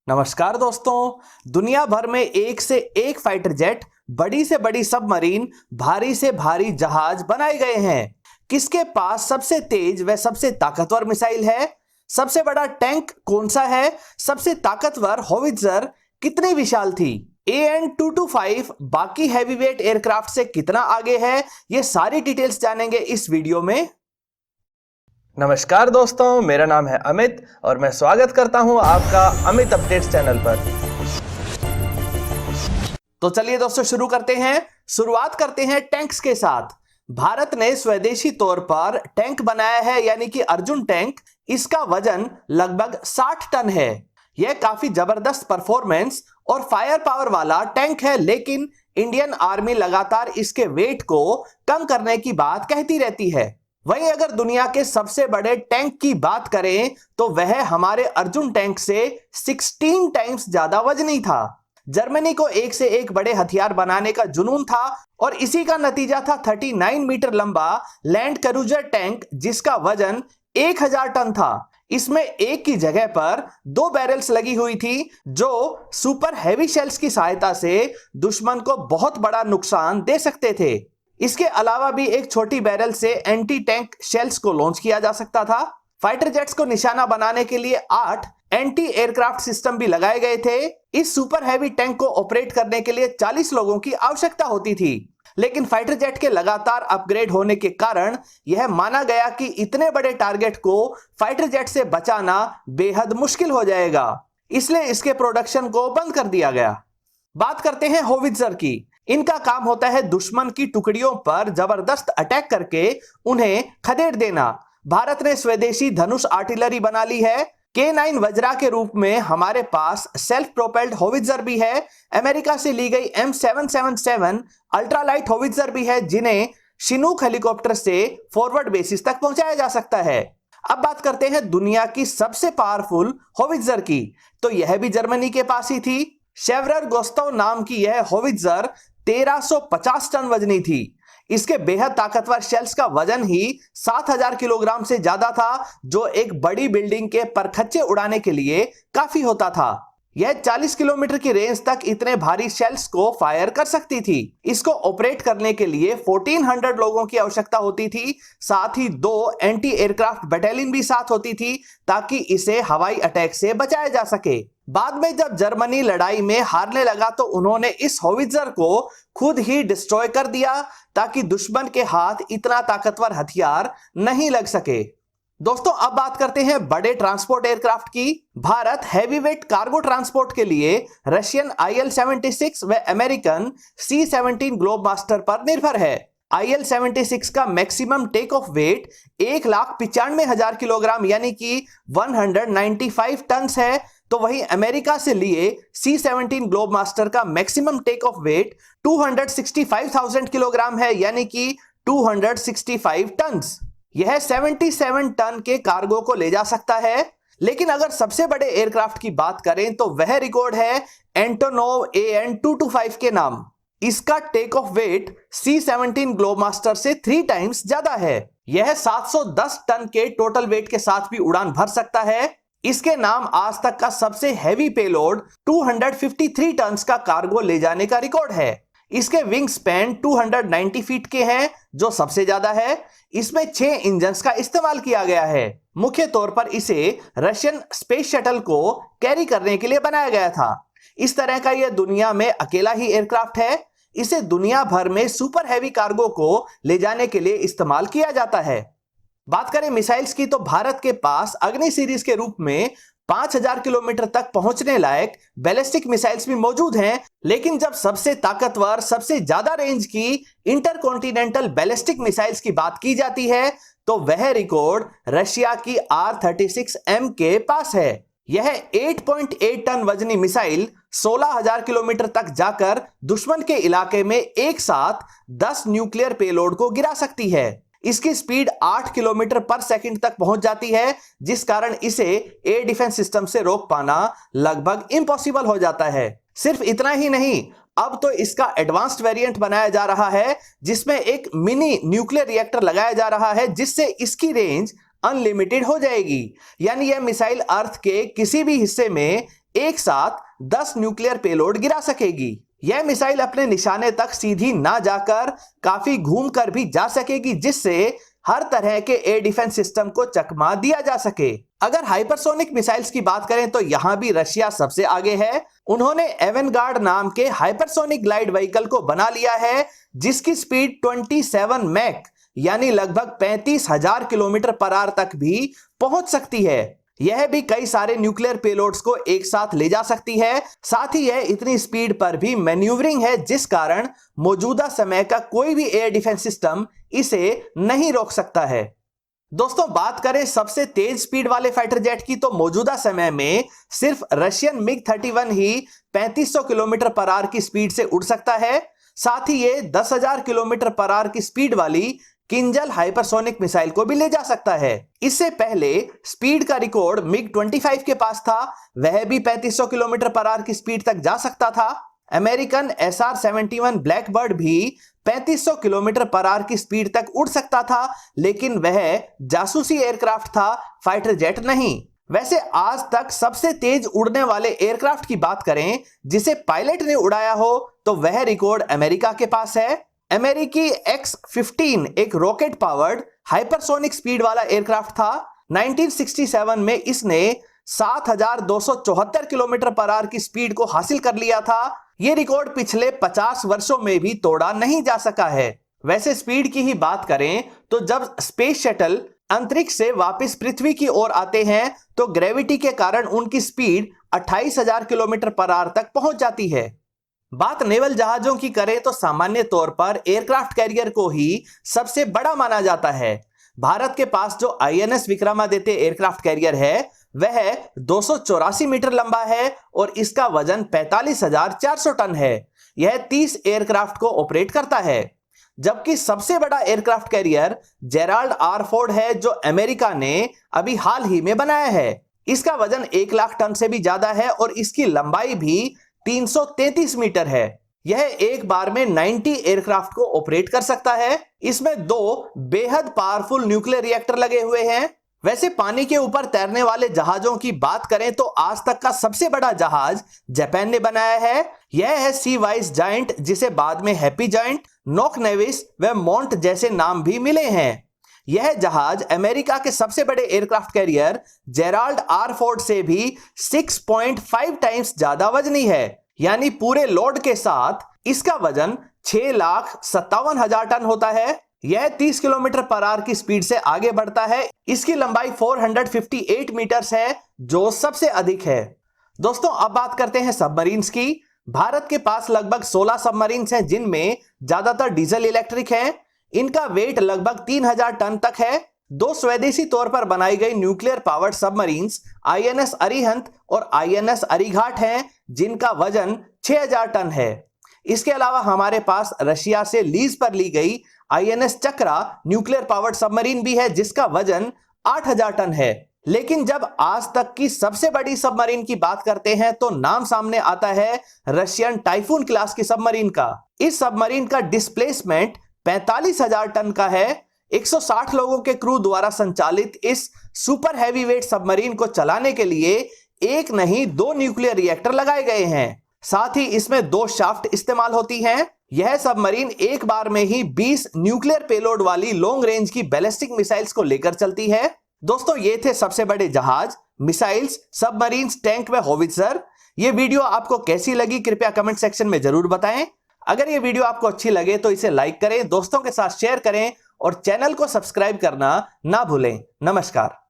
नमस्कार दोस्तों। दुनिया भर में एक से एक फाइटर जेट, बड़ी से बड़ी सबमरीन, भारी से भारी जहाज बनाए गए हैं। किसके पास सबसे तेज व सबसे ताकतवर मिसाइल है? सबसे बड़ा टैंक कौन सा है? सबसे ताकतवर होवित्जर कितनी विशाल थी? AN-225 बाकी हैवीवेट एयरक्राफ्ट से कितना आगे है? ये सारी डिटेल्स जानेंगे इस वीडियो में। नमस्कार दोस्तों, मेरा नाम है अमित और मैं स्वागत करता हूं आपका अमित अपडेट्स चैनल पर। तो चलिए दोस्तों शुरू करते हैं। शुरुआत करते हैं टैंक्स के साथ। भारत ने स्वदेशी तौर पर टैंक बनाया है, यानी कि अर्जुन टैंक। इसका वजन लगभग 60 टन है। यह काफी जबरदस्त परफॉर्मेंस और फायर पावर वाला टैंक है, लेकिन इंडियन आर्मी लगातार इसके वेट को कम करने की बात कहती रहती है। वहीं अगर दुनिया के सबसे बड़े टैंक की बात करें तो वह हमारे अर्जुन टैंक से 16 टाइम्स ज्यादा वजनी था। जर्मनी को एक से एक बड़े हथियार बनाने का जुनून था और इसी का नतीजा था 39 मीटर लंबा लैंड क्रूजर टैंक, जिसका वजन 1000 टन था। इसमें एक की जगह पर 2 बैरल्स लगी हुई थी, जो सुपर हैवी शेल्स की सहायता से दुश्मन को बहुत बड़ा नुकसान दे सकते थे। इसके अलावा भी एक छोटी बैरल से एंटी टैंक शेल्स को लॉन्च किया जा सकता था। फाइटर जेट्स को निशाना बनाने के लिए 8 एंटी एयरक्राफ्ट सिस्टम भी लगाए गए थे। इस सुपर हैवी टैंक को ऑपरेट करने के लिए 40 लोगों की आवश्यकता होती थी, लेकिन फाइटर जेट के लगातार अपग्रेड होने के कारण यह माना गया कि इतने बड़े टारगेट को फाइटर जेट से बचाना बेहद मुश्किल हो जाएगा, इसलिए इसके प्रोडक्शन को बंद कर दिया गया। बात करते हैं होवित्जर की। इनका काम होता है दुश्मन की टुकड़ियों पर जबरदस्त अटैक करके उन्हें खदेड़ देना। भारत ने स्वदेशी धनुष आर्टिलरी बना ली है। K9 वज्रा के रूप में हमारे पास सेल्फ प्रोपेल्ड होवित्जर भी है। अमेरिका से ली गई M777 अल्ट्रालाइट होवित्जर भी है, जिन्हें शिनूक हेलीकॉप्टर से फॉरवर्ड बेसिस तक पहुंचाया जा सकता है। अब बात करते हैं दुनिया की सबसे पावरफुल होवित्जर की, तो यह भी जर्मनी के पास ही थी। शेवरर गोस्तव नाम की यह होवित्जर 1350 टन वजनी थी। इसके बेहद ताकतवर शेल्स का वजन ही 7000 किलोग्राम से ज्यादा था, जो एक बड़ी बिल्डिंग के परखच्चे उड़ाने के लिए काफी होता था। यह 40 किलोमीटर की रेंज तक इतने भारी शेल्स को फायर कर सकती थी। इसको ऑपरेट करने के लिए 1400 लोगों की आवश्यकता होती थी। साथ ही 2 एंटी एयरक्राफ्ट बटालियन भी साथ होती थी, ताकि इसे हवाई अटैक से बचाया जा सके। बाद में जब जर्मनी लड़ाई में हारने लगा तो उन्होंने इस होवित्जर को खुद ही डिस्ट्रॉय कर दिया, ताकि दुश्मन के हाथ इतना ताकतवर हथियार नहीं लग सके। दोस्तों अब बात करते हैं बड़े ट्रांसपोर्ट एयरक्राफ्ट की। भारत हैवीवेट कार्गो ट्रांसपोर्ट के लिए रशियन IL-76 व अमेरिकन C-17 ग्लोबमास्टर पर निर्भर है। IL-76 का maximum take off weight 1,95,000 kilogram यानी कि 195 टन है, तो वहीं अमेरिका से लिए C-17 ग्लोबमास्टर का maximum take off weight 265,000 kilogram है, यानी कि 265 टन। यह 77 टन के कार्गो को ले जा सकता है। लेकिन अगर सबसे बड़े एयरक्राफ्ट की बात करें तो वह रिकॉर्ड है एंटोनोव AN-225 के नाम। इसका take off wait C-17 Globemaster से 3 टाइम्स ज्यादा है। यह 710 टन के टोटल वेट के साथ भी उड़ान भर सकता है। इसके नाम आज तक का सबसे हैवी पेलोड 253 टन का कार्गो ले जाने का रिकॉर्ड है। इसके विंग स्पैन 290 फीट के हैं, जो सबसे ज्यादा है। इसमें 6 इंजन्स का इस्तेमाल किया गया है। मुख्य तौर पर इसे रशियन स्पेस शटल को कैरी करने के लिए बनाया गया था। इस तरह का यह दुनिया में अकेला ही एयरक्राफ्ट है। इसे दुनिया भर में सुपर हैवी कार्गो को ले जाने के लिए इस्तेमाल किया जाता है। बात करें मिसाइल्स की तो भारत के पास अग्नि सीरीज के रूप में 5000 किलोमीटर तक पहुंचने लायक बैलिस्टिक मिसाइल्स भी मौजूद हैं, लेकिन जब सबसे ताकतवर, सबसे ज्यादा रेंज की इंटरकॉन्टिनेंटल बैलिस्टिक मिसाइल्स की बात की जाती है तो वह रिकॉर्ड रशिया की R-36M के पास है। यह 8.8 टन वजनी मिसाइल 16000 किलोमीटर तक जाकर दुश्मन के इलाके में एक साथ 10 न्यूक्लियर पेलोड को गिरा सकती है। इसकी स्पीड 8 किलोमीटर पर सेकंड तक पहुंच जाती है, जिस कारण इसे एयर डिफेंस सिस्टम से रोक पाना लगभग इम्पॉसिबल हो जाता है। सिर्फ इतना ही नहीं, अब तो इसका एडवांस्ड वेरिएंट बनाया जा रहा है, जिसमें एक मिनी न्यूक्लियर रिएक्टर लगाया जा रहा है, जिससे इसकी रेंज अनलिमिटेड हो जाएगी। यानी यह मिसाइल अर्थ के किसी भी हिस्से में एक साथ 10 न्यूक्लियर पेलोड गिरा सकेगी। यह मिसाइल अपने निशाने तक सीधी ना जाकर काफी घूमकर भी जा सकेगी, जिससे हर तरह के एयर डिफेंस सिस्टम को चकमा दिया जा सके। अगर हाइपरसोनिक मिसाइल्स की बात करें तो यहां भी रशिया सबसे आगे है। उन्होंने एवेनगार्ड नाम के हाइपरसोनिक ग्लाइड व्हीकल को बना लिया है, जिसकी स्पीड 27 मैक यानी लगभग 35,000 किलोमीटर पर आवर तक भी पहुंच सकती है। यह भी कई सारे न्यूक्लियर पेलोड्स को एक साथ ले जा सकती है। साथ ही यह इतनी स्पीड पर भी मैन्यूवरिंग है, जिस कारण मौजूदा समय का कोई भी एयर डिफेंस सिस्टम इसे नहीं रोक सकता है। दोस्तों, बात करें सबसे तेज स्पीड वाले फाइटर जेट की तो मौजूदा समय में सिर्फ रशियन मिग-31 ही 3500 किलोमीटर पर आवर की स्पीड से उड़ सकता है। साथ ही ये 10,000 किलोमीटर पर आवर की स्पीड वाली किंजल हाइपरसोनिक मिसाइल को भी ले जा सकता है। इससे पहले स्पीड का रिकॉर्ड मिग-25 के पास था, वह भी 3500 किलोमीटर पर आवर की स्पीड तक जा सकता था। अमेरिकन SR-71 ब्लैकबर्ड भी 3500 किलोमीटर पर आवर की स्पीड तक उड़ सकता था, लेकिन वह जासूसी एयरक्राफ्ट था, फाइटर जेट नहीं। वैसे आज तक सबसे तेज उड़ने वाले एयरक्राफ्ट की बात करें जिसे पायलट ने उड़ाया हो तो वह रिकॉर्ड अमेरिका के पास है। अमेरिकी X-15 एक रॉकेट पावर्ड हाइपरसोनिक स्पीड वाला एयरक्राफ्ट था। 1967 में इसने 7,274 किलोमीटर पर आवर की स्पीड को हासिल कर लिया था। यह रिकॉर्ड पिछले 50 वर्षों में भी तोड़ा नहीं जा सका है। वैसे स्पीड की ही बात करें तो जब स्पेस शटल अंतरिक्ष से वापस पृथ्वी की ओर आते हैं तो ग्रेविटी के कारण उनकी स्पीड 28,000 किलोमीटर पर आवर तक पहुंच जाती है। बात नेवल जहाजों की करें तो सामान्य तौर पर एयरक्राफ्ट कैरियर को ही सबसे बड़ा माना जाता है। भारत के पास जो INS विक्रमादित्य एयरक्राफ्ट कैरियर है वह 284 मीटर लंबा है और इसका वजन 45,400 टन है। यह 30 एयरक्राफ्ट को ऑपरेट करता है। जबकि सबसे बड़ा aircraft carrier Gerald R Ford है, जो अमेरिका ने अभी हाल ही में बनाया है। इसका वजन 1 लाख टन से भी ज्यादा है और इसकी लंबाई भी 333 मीटर है। यह एक बार में 90 एयरक्राफ्ट को ऑपरेट कर सकता है। इसमें 2 बेहद पावरफुल न्यूक्लियर रिएक्टर लगे हुए हैं। वैसे पानी के ऊपर तैरने वाले जहाजों की बात करें तो आज तक का सबसे बड़ा जहाज जापान ने बनाया है। यह है सी वाइस जायंट, जिसे बाद में हैप्पी जायंट, नोक नेविस व मोंट जैसे नाम भी मिले हैं। यह जहाज अमेरिका के सबसे बड़े aircraft carrier Gerald R Ford से भी 6.5 टाइम्स ज्यादा वजनी है। यानी पूरे लोड के साथ इसका वजन 6,57,000 टन होता है। यह 30 किलोमीटर पर आवर की स्पीड से आगे बढ़ता है। इसकी लंबाई 458 मीटर्स है, जो सबसे अधिक है। दोस्तों, अब बात करते हैं सबमरीन्स की। भारत के पास लगभग 16 सबमरीन्स हैं, जिनमें ज्यादातर डीजल इलेक्ट्रिक हैं। इनका वेट लगभग 3,000 टन तक है। 2 स्वदेशी तौर पर बनाई गई nuclear powered submarines INS Arihant और INS अरिघाट हैं, जिनका वजन 6,000 टन है। इसके अलावा हमारे पास रशिया से लीज पर ली गई INS चक्रा न्यूक्लियर पावर्ड सबमरीन भी है, जिसका वजन 8,000 टन है। लेकिन जब आज तक की सबसे बड़ी सबमरीन की बात करते हैं तो नाम सामने आता है रशियन टाइफून क्लास की सबमरीन का। इस सबमरीन का डिस्प्लेसमेंट 45,000 टन का है। 160 लोगों के क्रू द्वारा संचालित इस सुपर हैवीवेट सबमरीन को चलाने के लिए एक नहीं 2 न्यूक्लियर रिएक्टर लगाए गए हैं। साथ ही इसमें 2 शाफ्ट इस्तेमाल होती हैं। यह सबमरीन एक बार में ही 20 न्यूक्लियर पेलोड वाली लॉन्ग रेंज की बैलिस्टिक मिसाइल्स को लेकर चलती है। दोस्तों, ये थे सबसे बड़े जहाज, मिसाइल्स, सबमरीन्स, टैंक व होवित्जर। ये वीडियो आपको कैसी लगी कृपया कमेंट सेक्शन में जरूर बताएं। अगर ये वीडियो आपको अच्छी लगे तो इसे लाइक करें, दोस्तों के साथ शेयर करें और चैनल को सब्सक्राइब करना ना भूलें। नमस्कार।